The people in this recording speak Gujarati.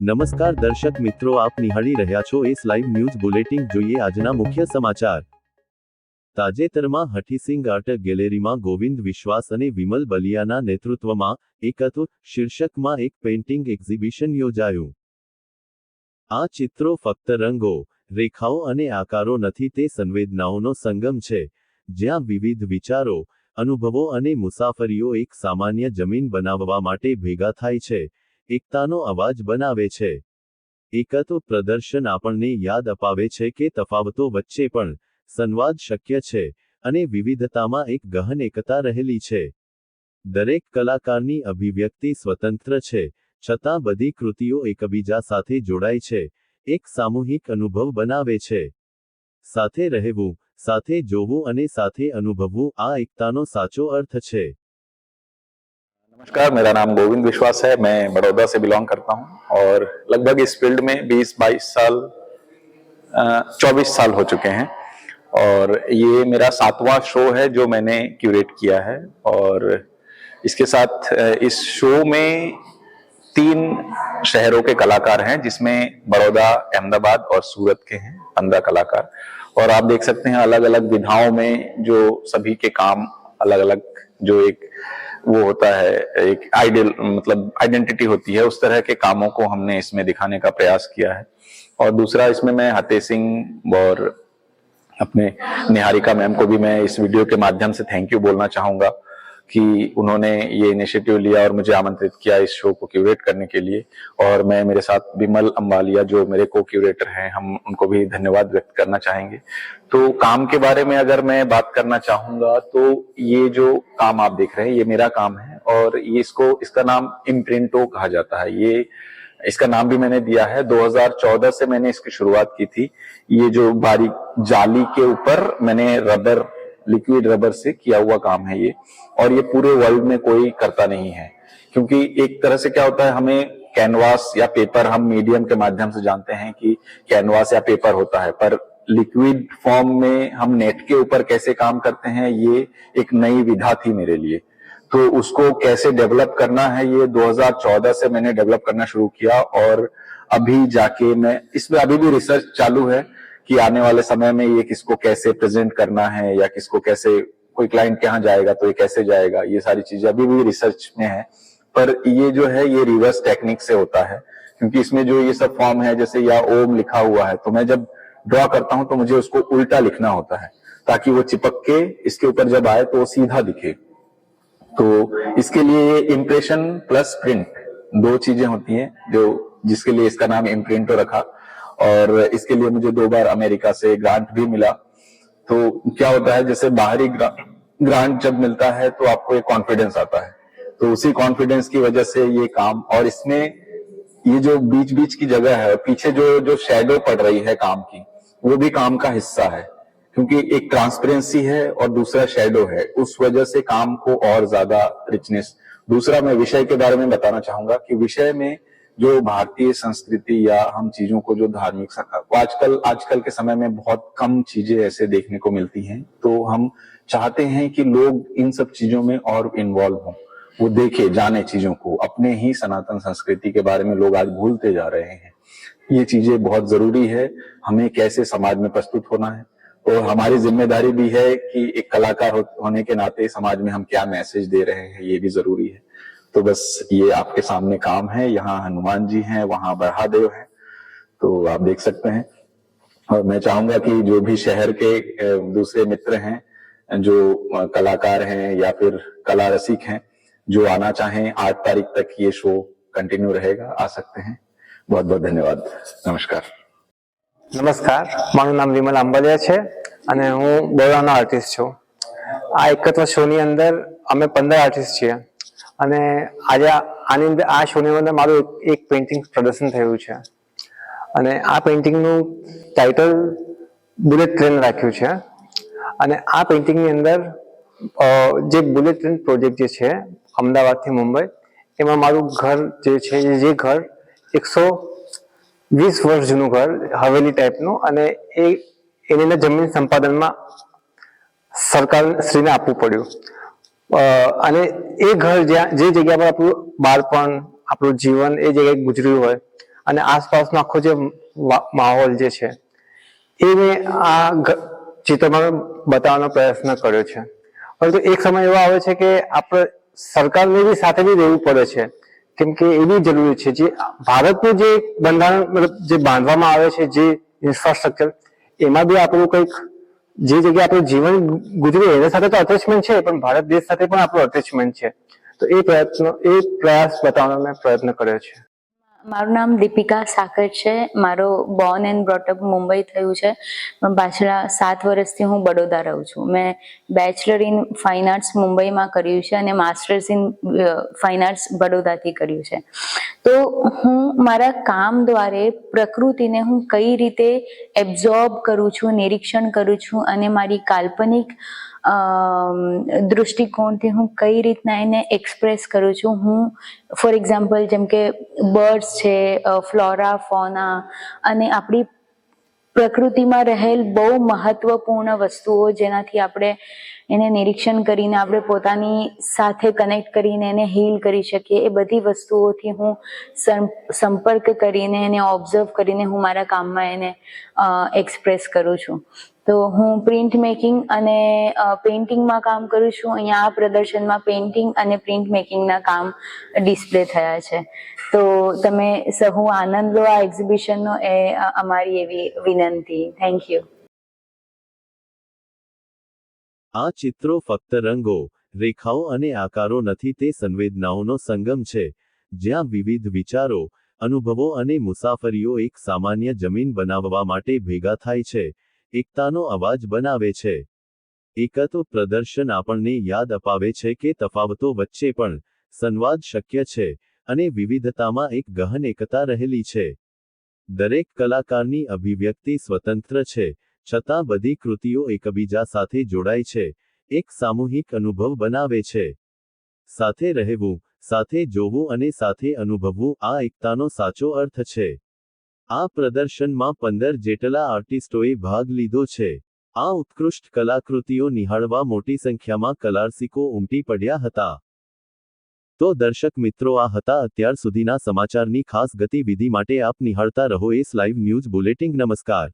નમસ્કાર દર્શક મિત્રો, આપ નિહાળી રહ્યા છો એસ લાઈવ ન્યૂઝ બુલેટિન. જોઈએ આજના મુખ્ય સમાચાર. તાજેતરમાં હઠીસિંગ આર્ટ ગેલેરીમાં ગોવિંદ વિશ્વાસ અને વિમલ બલિયાના નેતૃત્વમાં એકત્વ શીર્ષકમાં એક પેઇન્ટિંગ એક્ઝિબિશન યોજાયું. આ ચિત્રો ફક્ત રંગો, રેખાઓ અને આકારો નથી, તે સંવેદનાઓનો સંગમ છે, જ્યાં વિવિધ વિચારો, અનુભવો અને મુસાફરીઓ એક સામાન્ય જમીન બનાવવા માટે ભેગા થાય છે, એકતાનો અવાજ બનાવે છે. એકત્વ પ્રદર્શન આપણને યાદ અપાવે છે કે તફાવતો વચ્ચે પણ સંવાદ શક્ય છે, અને વિવિધતામાં એક ગહન એકતા રહેલી છે. દરેક કલાકારની અભિવ્યક્તિ સ્વતંત્ર છે, છતાં બધી કૃતિઓ એકબીજા સાથે જોડાય છે, એક સામૂહિક અનુભવ બનાવે છે. સાથે રહેવું, સાથે જોવું અને સાથે અનુભવવું, આ એકતાનો સાચો અર્થ છે. नमस्कार, मेरा नाम गोविंद विश्वास है। मैं बड़ौदा से बिलोंग करता हूं और लगभग इस फील्ड में 20-22 साल 24 साल हो चुके हैं और ये मेरा 7वां शो है जो मैंने क्यूरेट किया है। और इसके साथ इस शो में 3 शहरों के कलाकार हैं, जिसमें बड़ौदा, अहमदाबाद और सूरत के हैं 15 कलाकार। और आप देख सकते हैं अलग अलग विधाओं में जो सभी के काम अलग अलग, जो एक वो होता है, एक आइडियल मतलब आइडेंटिटी होती है, उस तरह के कामों को हमने इसमें दिखाने का प्रयास किया है। और दूसरा, इसमें मैं हते सिंह और अपने निहारिका मैम को भी मैं इस वीडियो के माध्यम से थैंक यू बोलना चाहूंगा कि उन्होंने ये इनिशिएटिव लिया और मुझे आमंत्रित किया इस शो को क्यूरेट करने के लिए। और मैं मेरे साथ विमल अंबालिया जो मेरे को क्यूरेटर हैं, हम उनको भी धन्यवाद व्यक्त करना चाहेंगे। तो काम के बारे में अगर मैं बात करना चाहूंगा तो ये जो काम आप देख रहे हैं ये मेरा काम है और ये इसका नाम इम्प्रिंटो कहा जाता है। ये इसका नाम भी मैंने दिया है। 2014 से मैंने इसकी शुरुआत की थी। ये जो बारीक जाली के ऊपर मैंने लिक्विड रबर से किया हुआ काम है ये, और ये पूरे वर्ल्ड में कोई करता नहीं है। क्योंकि एक तरह से क्या होता है, हमें कैनवास या पेपर, हम मीडियम के माध्यम से जानते हैं कि कैनवास या पेपर होता है, पर लिक्विड फॉर्म में हम नेट के ऊपर कैसे काम करते हैं, ये एक नई विधा थी मेरे लिए। तो उसको कैसे डेवलप करना है, ये 2014 से मैंने डेवलप करना शुरू किया। और अभी जाके मैं इसमें अभी भी रिसर्च चालू है कि आने वाले समय में ये किसको कैसे प्रेजेंट करना है, या किसको कैसे, कोई क्लाइंट के यहाँ जाएगा तो ये कैसे जाएगा, ये सारी चीजें अभी भी रिसर्च में है। पर ये जो है ये रिवर्स टेक्निक से होता है, क्योंकि इसमें जो ये सब फॉर्म है, जैसे या ओम लिखा हुआ है, तो मैं जब ड्रॉ करता हूं तो मुझे उसको उल्टा लिखना होता है ताकि वो चिपक के इसके ऊपर जब आए तो वो सीधा दिखे। तो इसके लिए इम्प्रेशन प्लस प्रिंट 2 चीजें होती हैं, जो जिसके लिए इसका नाम इम्प्रिंटो रखा। और इसके लिए मुझे 2 बार अमेरिका से ग्रांट भी मिला। तो क्या होता है, जैसे बाहरी ग्रांट जब मिलता है तो आपको एक कॉन्फिडेंस आता है, तो उसी कॉन्फिडेंस की वजह से ये काम, और इसमें ये जो बीच बीच की जगह है, पीछे जो शैडो पड़ रही है काम की, वो भी काम का हिस्सा है, क्योंकि एक ट्रांसपेरेंसी है और दूसरा शैडो है, उस वजह से काम को और ज्यादा रिचनेस। दूसरा, मैं विषय के बारे में बताना चाहूंगा कि विषय में जो भारतीय संस्कृति या हम चीजों को जो धार्मिक, आजकल के समय में बहुत कम चीजें ऐसे देखने को मिलती हैं, तो हम चाहते हैं कि लोग इन सब चीजों में और इन्वॉल्व हों, वो देखे जाने चीजों को। अपने ही सनातन संस्कृति के बारे में लोग आज भूलते जा रहे हैं। ये चीजें बहुत जरूरी है, हमें कैसे समाज में प्रस्तुत होना है, और हमारी जिम्मेदारी भी है कि एक कलाकार होने के नाते समाज में हम क्या मैसेज दे रहे हैं, ये भी जरूरी है। तो बस ये आपके सामने काम है, यहाँ हनुमान जी हैं, वहां बरहादेव हैं, तो आप देख सकते हैं। और मैं चाहूंगा कि जो भी शहर के दूसरे मित्र हैं, जो कलाकार हैं या फिर कला रसिक हैं, जो आना चाहें, 8 तारीख तक ये शो कंटिन्यू रहेगा, आ सकते हैं। बहुत बहुत धन्यवाद। नमस्कार। નમસ્કાર, મારું નામ વિમલ આંબલિયા છે અને હું બરોડાનો આર્ટિસ્ટ છું. આ એકત્વ શોની અંદર અમે 15 આર્ટિસ્ટ છીએ અને આજે આની અંદર આ શોની અંદર મારું એક પેઇન્ટિંગ પ્રદર્શન થયું છે અને આ પેઇન્ટિંગનું ટાઇટલ બુલેટ ટ્રેન રાખ્યું છે. અને આ પેઇન્ટિંગની અંદર જે બુલેટ ટ્રેન પ્રોજેક્ટ જે છે અમદાવાદથી મુંબઈ, એમાં મારું ઘર જે છે, જે ઘર 120 વર્ષ જૂનું ઘર, હવેલી ટાઈપનું, અને એની અંદર જમીન સંપાદનમાં સરકાર શ્રીને આપવું પડ્યું. અને એ ઘર જે જગ્યા પર આપણું બાળપણ, આપણું જીવન એ જગ્યાએ ગુજર્યું હોય, અને આસપાસનો આખો જે માહોલ જે છે એ મેં આ ચિત્રમાં બતાવવાનો પ્રયત્ન કર્યો છે. પરંતુ એક સમય એવો આવે છે કે આપણે સરકારને બી સાથે બી રહેવું પડે છે, કેમ કે એ બી જરૂરી છે. જે ભારતનું જે બંધારણ મતલબ જે બાંધવામાં આવે છે, જે ઇન્ફ્રાસ્ટ્રક્ચર, એમાં બી આપણું કંઈક જે જગ્યાએ આપણું જીવન ગુજરે એના સાથે તો અટેચમેન્ટ છે, પણ ભારત દેશ સાથે પણ આપણું અટેચમેન્ટ છે. તો એ પ્રયાસ બતાવવાનો મેં પ્રયત્ન કર્યો છે. મારું નામ દીપિકા સાકર છે. મારો બોર્ન એન્ડ બ્રોટઅપ મુંબઈ થયું છે, પણ પાછલા 7 વર્ષથી હું બડોદા રહું છું. મેં બેચલર ઇન ફાઇન આર્ટ્સ મુંબઈમાં કર્યું છે અને માસ્ટર્સ ઇન ફાઇન આર્ટ્સ બડોદાથી કર્યું છે. તો હું મારા કામ દ્વારા પ્રકૃતિને હું કઈ રીતે એબ્ઝોર્બ કરું છું, નિરીક્ષણ કરું છું અને મારી કાલ્પનિક દૃષ્ટિકોણથી હું કઈ રીતના એને એક્સપ્રેસ કરું છું. હું ફોર એક્ઝામ્પલ જેમ કે બર્ડ્સ છે, ફ્લોરા, ફોના અને આપણી પ્રકૃતિમાં રહેલ બહુ મહત્વપૂર્ણ વસ્તુઓ જેનાથી આપણે એને નિરીક્ષણ કરીને આપણે પોતાની સાથે કનેક્ટ કરીને એને હીલ કરી શકીએ, એ બધી વસ્તુઓથી હું સંપર્ક કરીને એને ઓબ્ઝર્વ કરીને હું મારા કામમાં એને એક્સપ્રેસ કરું છું. તો હું પ્રિન્ટ મેકિંગ અને પેઇન્ટિંગમાં કામ કરું છું. અહીંયા આ પ્રદર્શનમાં પેઇન્ટિંગ અને પ્રિન્ટ મેકિંગના કામ ડિસ્પ્લે થયા છે. તો તમે સહુ આનંદ લો આ એક્ઝિબિશનનો, એ અમારી એવી વિનંતી. Thank you. આ ચિત્રો ફક્ત રંગો, રેખાઓ અને આકારો નથી, તે સંવેદનાઓનો સંગમ છે, જ્યાં વિવિધ વિચારો, અનુભવો અને મુસાફરીઓ એક સામાન્ય જમીન બનાવવા માટે ભેગા થાય છે, એકતાનો અવાજ બનાવે છે. એકત્વ પ્રદર્શન આપણને યાદ અપાવે છે કે તફાવતો વચ્ચે પણ સંવાદ શક્ય છે અને વિવિધતામાં એક ગહન એકતા રહેલી છે. દરેક કલાકારની અભિવ્યક્તિ સ્વતંત્ર છે, છતાં બધી કૃતિઓ એકબીજા સાથે જોડાય છે, એક સામૂહિક અનુભવ બનાવે છે. સાથે રહેવું, સાથે જોવું અને સાથે અનુભવવું, આ એકતાનો સાચો અર્થ છે. આ પ્રદર્શનમાં 15 જેટલા આર્ટિસ્ટોએ ભાગ લીધો છે. આ ઉત્કૃષ્ટ કલાકૃતિઓ નિહાળવા મોટી સંખ્યામાં કલારસિકો ઉમટી પડ્યા હતા. તો દર્શક મિત્રો, આ હતા અત્યાર સુધીના સમાચારની ખાસ ગતિવિધિ માટે આપ નિહાળતા રહો એસ લાઈવ ન્યૂઝ બુલેટિન. નમસ્કાર.